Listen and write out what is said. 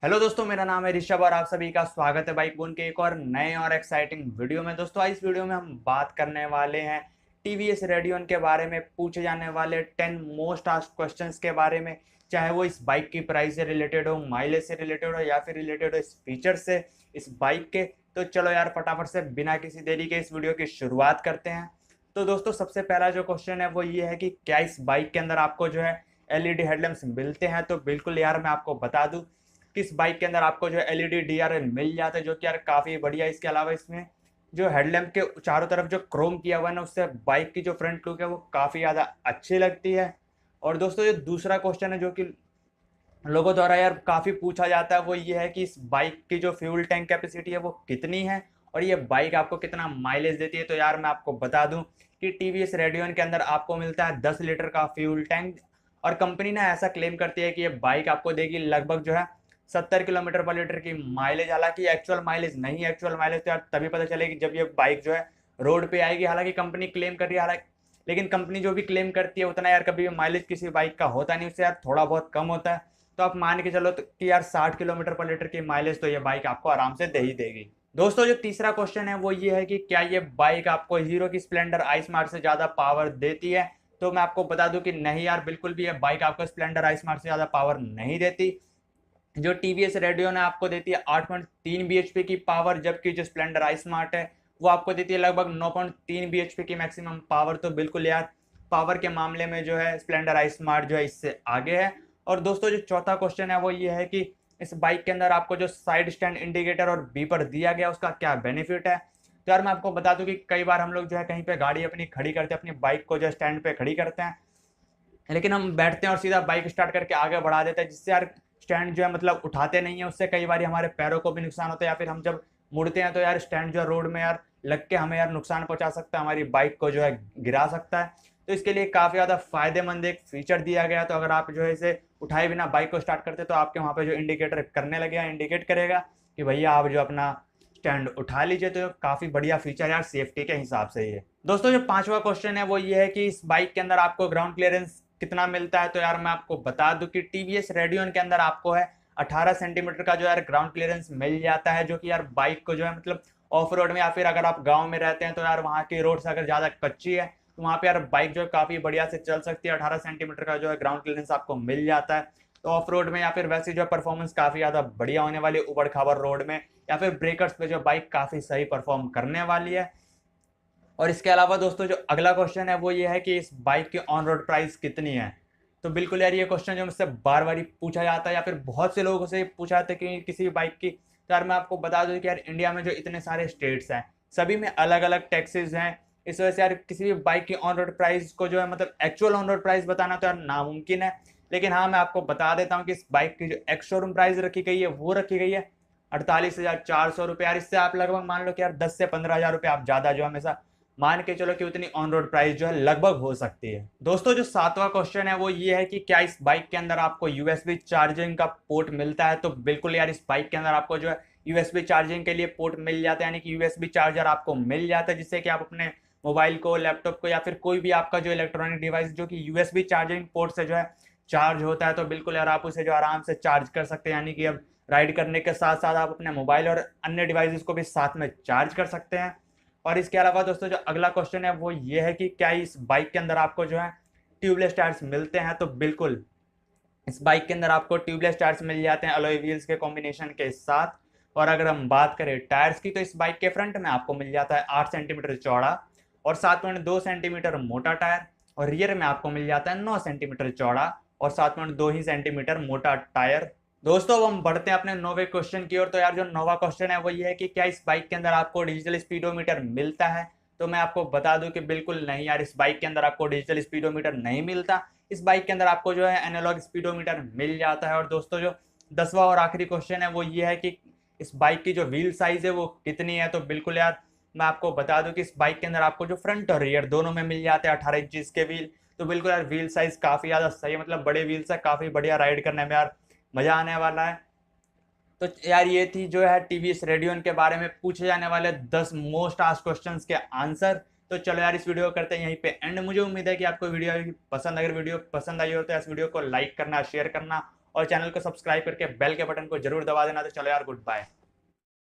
Hello दोस्तों, मेरा नाम है ऋषभ और आप सभी का स्वागत है बाइक बून के एक और नए और एक्साइटिंग वीडियो में। दोस्तों, आज इस वीडियो में हम बात करने वाले हैं टीवीएस रेडियन के बारे में, पूछे जाने वाले 10 मोस्ट आस्क्ड क्वेश्चंस के बारे में। चाहे वो इस बाइक की प्राइस से रिलेटेड हो, माइलेज से रिलेटेड हो या फिर रिलेटेड हो इस फीचर से इस बाइक के। तो चलो यार, फटाफट से बिना किसी देरी के इस वीडियो की शुरुआत करते हैं। तो दोस्तों, सबसे पहला जो क्वेश्चन है वो ये है कि क्या इस बाइक के अंदर आपको जो है एलईडी हेडलैम्प्स मिलते हैं। तो बिल्कुल यार, मैं आपको बता दूं कि इस बाइक के अंदर आपको जो एलईडी डीआरएल मिल जाता है, जो कि यार काफ़ी बढ़िया है। इसके अलावा इसमें जो हेडलैम्प के चारों तरफ जो क्रोम किया हुआ है ना, उससे बाइक की जो फ्रंट लुक है वो काफ़ी ज़्यादा अच्छी लगती है। और दोस्तों, ये दूसरा क्वेश्चन है जो कि लोगों द्वारा यार काफ़ी पूछा जाता है, वो ये है कि इस बाइक की जो फ्यूल टैंक कैपेसिटी है वो कितनी है और ये बाइक आपको कितना माइलेज देती है। तो यार, मैं आपको बता दूं कि टीवीएस रेडियन के अंदर आपको मिलता है 10 लीटर का फ्यूल टैंक। और कंपनी ना ऐसा क्लेम करती है कि ये बाइक आपको देगी लगभग जो है 70 किलोमीटर पर लीटर की माइलेज। हालांकि एक्चुअल माइलेज नहीं, एक्चुअल माइलेज तो यार तभी पता चलेगी जब ये बाइक जो है रोड पे आएगी। हालांकि कंपनी क्लेम कर रही है, हालांकि लेकिन कंपनी जो भी क्लेम करती है उतना यार कभी भी माइलेज किसी बाइक का होता नहीं, उससे यार थोड़ा बहुत कम होता है। तो आप मान के चलो कि यार 60 किलोमीटर पर लीटर की माइलेज तो ये बाइक आपको आराम से दे ही देगी। दोस्तों, जो तीसरा क्वेश्चन है वो ये है कि क्या ये बाइक आपको हीरो की स्प्लेंडर आई स्मार्ट से ज्यादा पावर देती है। तो मैं आपको बता दूं कि नहीं यार, बिल्कुल भी ये बाइक आपको स्प्लेंडर आई स्मार्ट से ज्यादा पावर नहीं देती। जो टीवीएस रेडियो ने आपको देती है 8.3 bhp की पावर, जबकि जो स्प्लेंडर आई स्मार्ट है वो आपको देती है लगभग 9.3 bhp की मैक्सिमम पावर। तो बिल्कुल यार, पावर के मामले में जो है स्प्लेंडर आई स्मार्ट जो है इससे आगे है। और दोस्तों, जो चौथा क्वेश्चन है वो ये है कि इस बाइक के अंदर आपको जो साइड स्टैंड इंडिकेटर और बीपर दिया गया उसका क्या बेनिफिट है। तो यार, मैं आपको बता दूं कि कई बार हम लोग जो है कहीं पे गाड़ी अपनी खड़ी करते हैं, अपनी बाइक को जो स्टैंड पे खड़ी करते हैं, लेकिन हम बैठते हैं और सीधा बाइक स्टार्ट करके आगे बढ़ा देते हैं, जिससे यार स्टैंड जो है मतलब उठाते नहीं है। उससे कई बार हमारे पैरों को भी नुकसान होता है, या फिर हम जब मुड़ते हैं तो यार स्टैंड जो है रोड में यार लग के हमें यार नुकसान पहुंचा सकता है, हमारी बाइक को जो है गिरा सकता है। तो इसके लिए काफ़ी ज़्यादा फायदेमंद एक फीचर दिया गया। तो अगर आप जो है इसे उठाए बिना बाइक को स्टार्ट करते तो आपके वहाँ पे जो इंडिकेटर करने लगेगा, इंडिकेट करेगा कि भैया आप जो अपना स्टैंड उठा लीजिए। तो काफ़ी बढ़िया फीचर यार सेफ्टी के हिसाब से ये। दोस्तों, जो पांचवा क्वेश्चन है वो ये है कि इस बाइक के अंदर आपको ग्राउंड क्लियरेंस कितना मिलता है। तो यार, मैं आपको बता दूं कि टीवीएस रेडियन के अंदर आपको है 18 सेंटीमीटर का जो यार ग्राउंड क्लियरेंस मिल जाता है, जो कि यार बाइक को जो है मतलब ऑफ रोड में या फिर अगर आप गांव में रहते हैं तो यार वहाँ की रोड्स अगर ज़्यादा कच्ची है तो वहाँ पे यार बाइक जो है काफ़ी बढ़िया से चल सकती है। 18 सेंटीमीटर का जो है ग्राउंड क्लियरेंस आपको मिल जाता है। तो ऑफ रोड में या फिर वैसे जो परफॉर्मेंस काफ़ी ज़्यादा बढ़िया होने वाली है, उबड़ खाबड़ रोड में या फिर ब्रेकर्स पे जो बाइक काफ़ी सही परफॉर्म करने वाली है। और इसके अलावा दोस्तों, जो अगला क्वेश्चन है वो ये है कि इस बाइक की ऑन रोड प्राइस कितनी है। तो बिल्कुल यार, ये क्वेश्चन जो मुझसे बार बार पूछा जाता है या फिर बहुत से लोगों से पूछा जाता है कि किसी भी बाइक की। तो यार, मैं आपको बता दूं कि यार इंडिया में जो इतने सारे स्टेट्स हैं सभी में अलग अलग टैक्सेस हैं। इस वजह से यार किसी भी बाइक की ऑन रोड प्राइस को जो है मतलब एक्चुअल ऑन रोड प्राइस बताना तो यार नामुमकिन है। लेकिन हाँ, मैं आपको बता देता हूँ कि इस बाइक की जो एक्स शोरूम प्राइस रखी गई है वो रखी गई है 48,400 रुपये। यार इससे आप लगभग मान लो कि यार 10 से 15 हज़ार रुपये आप ज़्यादा जो हमेशा मान के चलो कि उतनी ऑन रोड प्राइस जो है लगभग हो सकती है। दोस्तों, जो सातवां क्वेश्चन है वो ये है कि क्या इस बाइक के अंदर आपको यूएसबी चार्जिंग का पोर्ट मिलता है। तो बिल्कुल यार, इस बाइक के अंदर आपको जो है यूएसबी चार्जिंग के लिए पोर्ट मिल जाता है, यानी कि यूएसबी चार्जर आपको मिल जाता है, जिससे कि आप अपने मोबाइल को, लैपटॉप को या फिर कोई भी आपका जो इलेक्ट्रॉनिक डिवाइस जो कि यूएसबी चार्जिंग पोर्ट से जो है चार्ज होता है, तो बिल्कुल यार आप उसे जो आराम से चार्ज कर सकते हैं। यानी कि अब राइड करने के साथ साथ आप अपने मोबाइल और अन्य डिवाइसेस को भी साथ में चार्ज कर सकते हैं। और इसके अलावा दोस्तों, जो अगला क्वेश्चन है वो ये है कि क्या इस बाइक के अंदर आपको जो है ट्यूबलेस टायर्स मिलते हैं। तो बिल्कुल, इस बाइक के अंदर आपको ट्यूबलेस टायर्स मिल जाते हैं अलॉय व्हील्स के कॉम्बिनेशन के साथ। और अगर हम बात करें टायर्स की, तो इस बाइक के फ्रंट में आपको मिल जाता है 8 सेंटीमीटर चौड़ा और 7.2 सेंटीमीटर मोटा टायर। और रियर में आपको मिल जाता है 9 सेंटीमीटर चौड़ा और 7.2 ही सेंटीमीटर मोटा टायर। दोस्तों, अब हम बढ़ते हैं अपने नौवे क्वेश्चन की ओर। तो यार, जो नौवा क्वेश्चन है वो ये है कि क्या इस बाइक के अंदर आपको डिजिटल स्पीडोमीटर मिलता है। तो मैं आपको बता दूं कि बिल्कुल नहीं यार, इस बाइक के अंदर आपको डिजिटल स्पीडोमीटर नहीं मिलता। इस बाइक के अंदर आपको जो है एनालॉग स्पीडोमीटर मिल जाता है। और दोस्तों, जो 10वां और आखिरी क्वेश्चन है वो ये है कि इस बाइक की जो व्हील साइज है वो कितनी है। तो बिल्कुल यार, मैं आपको बता दूं कि इस बाइक के अंदर आपको जो फ्रंट और रियर दोनों में मिल जाते हैं 18 इंचज के व्हील। तो बिल्कुल यार, व्हील साइज काफी ज्यादा सही है, मतलब बड़े व्हील्स है, काफी बढ़िया राइड करने में यार मजा आने वाला है। तो यार, ये थी जो है टीवीएस रेडियन के बारे में पूछे जाने वाले 10 मोस्ट आस्क्ड क्वेश्चंस के आंसर। तो चलो यार, इस वीडियो को करते हैं यहीं पे एंड। मुझे उम्मीद है कि आपको वीडियो पसंद, अगर वीडियो पसंद आई हो तो इस वीडियो को लाइक करना, शेयर करना और चैनल को सब्सक्राइब करके बेल के बटन को जरूर दबा देना। तो चलो यार, गुड बाय।